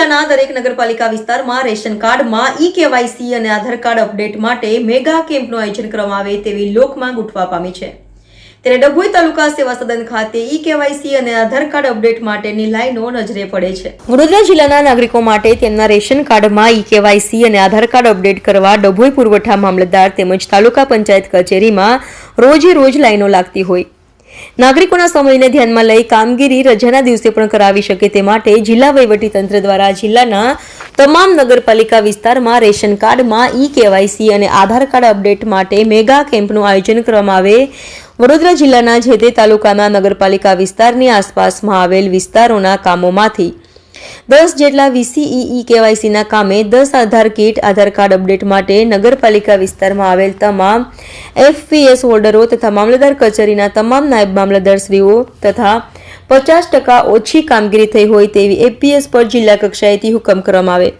જિલ્લાના દરેક નગરપાલિકા વિસ્તારમાં રેશન કાર્ડમાં ઈ-કેવાયસી અને આધાર કાર્ડ અપડેટ માટે મેગા કેમ્પનું આયોજન કરવામાં આવે તેવી લોકમાંગ ઉઠવા પામી છે। ત્યારે ડભોઈ તાલુકા સેવા સદન ખાતે ઈ-કેવાયસી અને આધાર કાર્ડ અપડેટ માટેની લાઈનો નજરે પડે છે। વડોદરા જિલ્લાના નાગરિકો માટે તેમના રેશન કાર્ડમાં ઈ-કેવાયસી અને આધાર કાર્ડ અપડેટ કરવા ડભોઈ પુરવઠા મામલતદાર તેમજ તાલુકા પંચાયત કચેરીમાં રોજે રોજ લાઈનો લાગતી હોય। નાગરિકોના સમયને ધ્યાનમાં લઈ કામગીરી રજાના દિવસે પણ કરાવી શકે તે માટે જિલ્લા વહીવટીતંત્ર દ્વારા જિલ્લાના તમામ નગરપાલિકા વિસ્તારમાં રેશન કાર્ડમાં ઈ-કેવાયસી અને આધાર કાર્ડ અપડેટ માટે મેગા કેમ્પનું આયોજન કરવામાં આવે। વડોદરા જિલ્લાના જે તે તાલુકાના નગરપાલિકા વિસ્તારની આસપાસમાં આવેલ વિસ્તારોના કામોમાંથી 10 જેટલા VCE ઈ-કેવાયસીના કામે 10 આધાર કીટ આધાર કાર્ડ અપડેટ માટે નગરપાલિકા વિસ્તારમાં આવેલ તમામ FPS હોલ્ડરો તથા મામલતદાર કચેરીના તમામ નાયબ મામલતદારશ્રીઓ તથા 50% ઓછી કામગીરી થઈ હોય તેવી APS પર જિલ્લા કક્ષાએથી હુકમ કરવામાં આવે।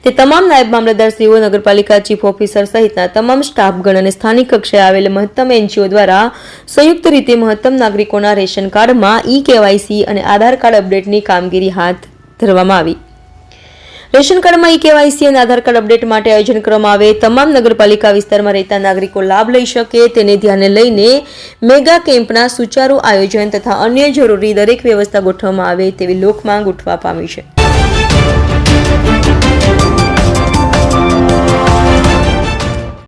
તે તમામ નાયબ મામલતદારશ્રીઓ નગરપાલિકા ચીફ ઓફિસર સહિતના તમામ સ્ટાફગણ અને સ્થાનિક કક્ષાએ આવેલ મહત્તમ NGO દ્વારા સંયુક્ત રીતે મહત્તમ નાગરિકોના રેશન કાર્ડમાં ઈ-કેવાયસી અને આધાર કાર્ડ અપડેટની કામગીરી હાથ ધરવામાં આવી। રેશન કાર્ડમાં ઈ-કેવાયસી અને આધાર કાર્ડ અપડેટ માટે આયોજન કરવામાં આવે તમામ નગરપાલિકા વિસ્તારમાં રહેતા નાગરિકો લાભ લઈ શકે તેને ધ્યાને લઈને મેગા કેમ્પના સુચારુ આયોજન તથા અન્ય જરૂરી દરેક વ્યવસ્થા ગોઠવવામાં આવે તેવી લોકમાંગ ઉઠવા પામી છે।